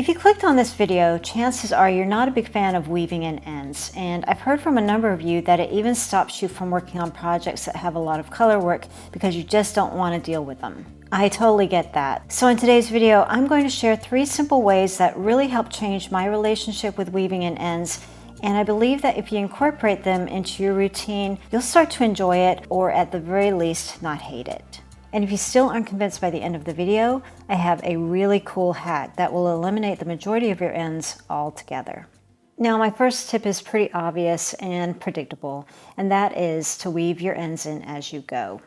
If you clicked on this video, chances are you're not a big fan of weaving in ends, and I've heard from a number of you that it even stops you from working on projects that have a lot of color work because you just don't want to deal with them. I totally get that. So in today's video, I'm going to share 3 simple ways that really help change my relationship with weaving in ends, and I believe that if you incorporate them into your routine, you'll start to enjoy it, or at the very least, not hate it. And if you still aren't convinced by the end of the video, I have a really cool hack that will eliminate the majority of your ends altogether. Now, my first tip is pretty obvious and predictable, and that is to weave your ends in as you go.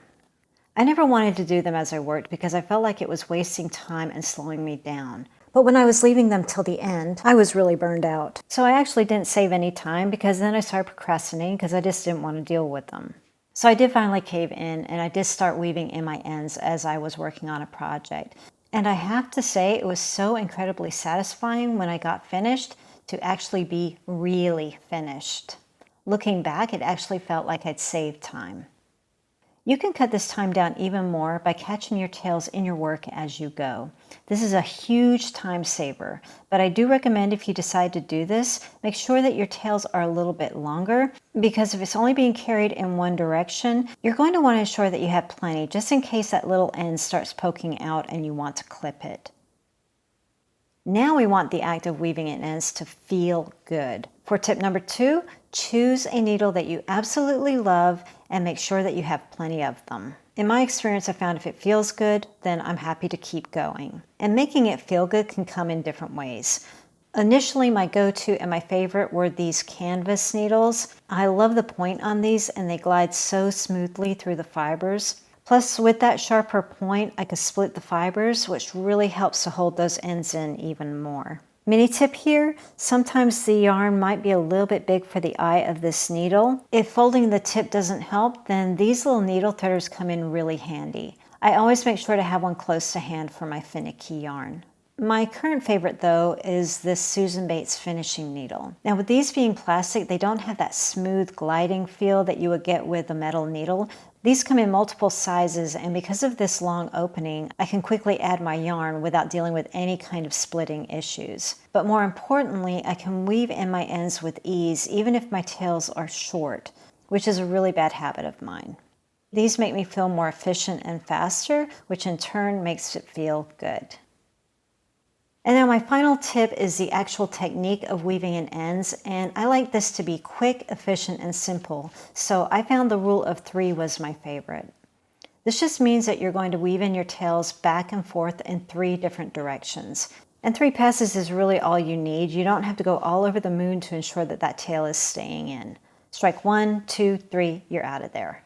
I never wanted to do them as I worked because I felt like it was wasting time and slowing me down. But when I was leaving them till the end, I was really burned out. So I actually didn't save any time because then I started procrastinating because I just didn't want to deal with them. So I did finally cave in, and I did start weaving in my ends as I was working on a project. And I have to say, it was so incredibly satisfying when I got finished to actually be really finished. Looking back, it actually felt like I'd saved time. You can cut this time down even more by catching your tails in your work as you go. This is a huge time saver, but I do recommend if you decide to do this, make sure that your tails are a little bit longer, because if it's only being carried in one direction, you're going to want to ensure that you have plenty, just in case that little end starts poking out and you want to clip it. Now we want the act of weaving in ends to feel good. For tip number 2, choose a needle that you absolutely love and make sure that you have plenty of them. In my experience, I found if it feels good, then I'm happy to keep going. And making it feel good can come in different ways. Initially, my go-to and my favorite were these canvas needles. I love the point on these, and they glide so smoothly through the fibers. Plus, with that sharper point, I could split the fibers, which really helps to hold those ends in even more. Mini tip here, sometimes the yarn might be a little bit big for the eye of this needle. If folding the tip doesn't help, then these little needle threaders come in really handy. I always make sure to have one close to hand for my finicky yarn. My current favorite though is this Susan Bates finishing needle. Now with these being plastic, they don't have that smooth gliding feel that you would get with a metal needle. These come in multiple sizes, and because of this long opening, I can quickly add my yarn without dealing with any kind of splitting issues. But more importantly, I can weave in my ends with ease even if my tails are short, which is a really bad habit of mine. These make me feel more efficient and faster, which in turn makes it feel good. And now my final tip is the actual technique of weaving in ends, and I like this to be quick, efficient, and simple, so I found the rule of 3 was my favorite. This just means that you're going to weave in your tails back and forth in 3 different directions. And 3 passes is really all you need. You don't have to go all over the moon to ensure that that tail is staying in. Strike 1, 2, 3, you're out of there.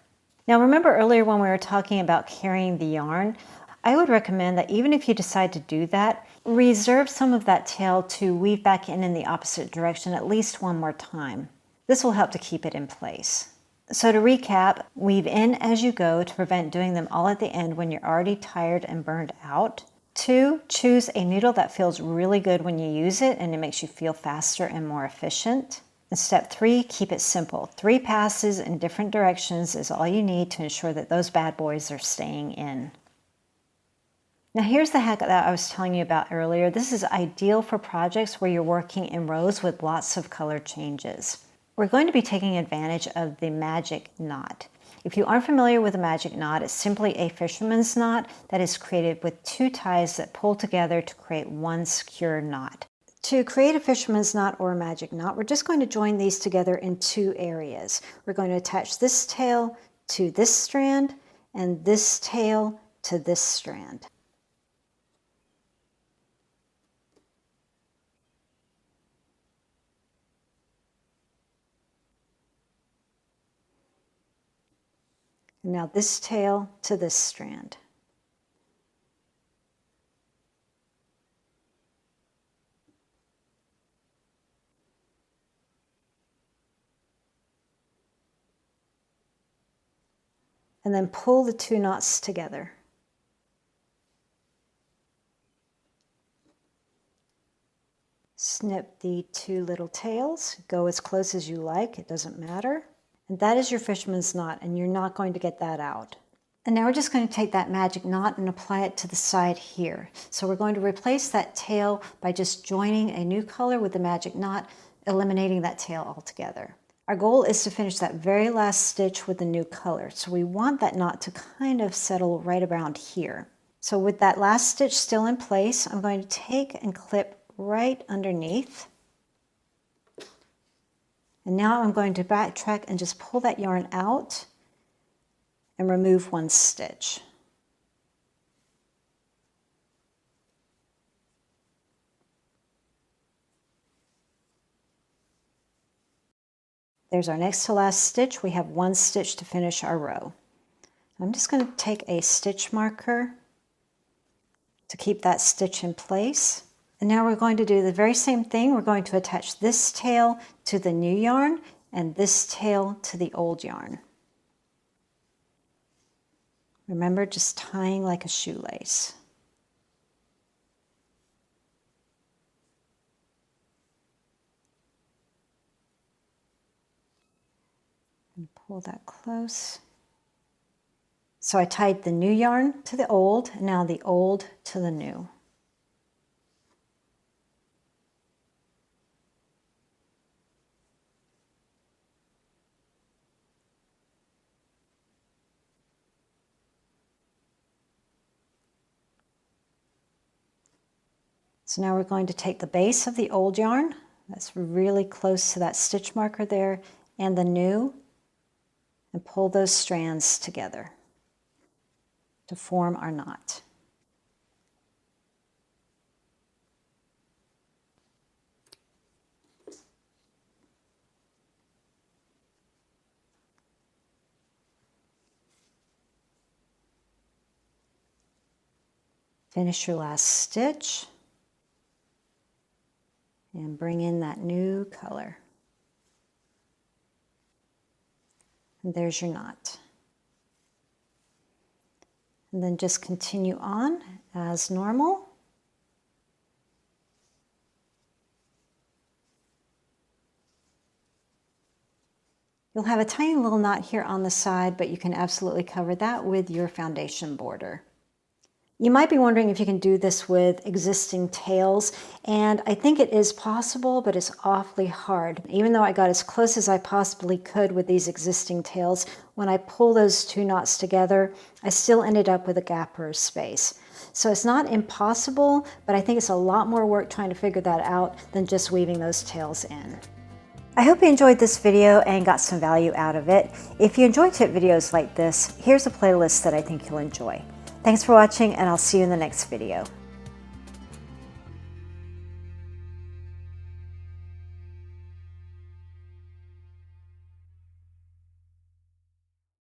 Now remember earlier when we were talking about carrying the yarn, I would recommend that even if you decide to do that, reserve some of that tail to weave back in the opposite direction at least one more time. This will help to keep it in place. So to recap, weave in as you go to prevent doing them all at the end when you're already tired and burned out. 2, choose a needle that feels really good when you use it and it makes you feel faster and more efficient. And step 3, keep it simple. 3 passes in different directions is all you need to ensure that those bad boys are staying in. Now here's the hack that I was telling you about earlier. This is ideal for projects where you're working in rows with lots of color changes. We're going to be taking advantage of the magic knot. If you aren't familiar with a magic knot, it's simply a fisherman's knot that is created with 2 ties that pull together to create one secure knot. To create a fisherman's knot or a magic knot, we're just going to join these together in 2 areas. We're going to attach this tail to this strand and this tail to this strand. Now this tail to this strand. And then pull the 2 knots together. Snip the 2 little tails, go as close as you like, it doesn't matter. And that is your fisherman's knot, and you're not going to get that out. And now we're just going to take that magic knot and apply it to the side here. So we're going to replace that tail by just joining a new color with the magic knot, eliminating that tail altogether. Our goal is to finish that very last stitch with the new color. So we want that knot to kind of settle right around here. So with that last stitch still in place, I'm going to take and clip right underneath. And now I'm going to backtrack and just pull that yarn out and remove one stitch. There's our next to last stitch. We have one stitch to finish our row. I'm just going to take a stitch marker to keep that stitch in place. And now we're going to do the very same thing. We're going to attach this tail to the new yarn and this tail to the old yarn. Remember, just tying like a shoelace. And pull that close. So I tied the new yarn to the old, and now the old to the new. So now we're going to take the base of the old yarn, that's really close to that stitch marker there, and the new, and pull those strands together to form our knot. Finish your last stitch and bring in that new color. And there's your knot. And then just continue on as normal. You'll have a tiny little knot here on the side, but you can absolutely cover that with your foundation border. You might be wondering if you can do this with existing tails, and I think it is possible, but it's awfully hard. Even though I got as close as I possibly could with these existing tails, when I pull those two knots together, I still ended up with a gap or a space. So it's not impossible, but I think it's a lot more work trying to figure that out than just weaving those tails in. I hope you enjoyed this video and got some value out of it. If you enjoy tip videos like this, here's a playlist that I think you'll enjoy. Thanks for watching, and I'll see you in the next video.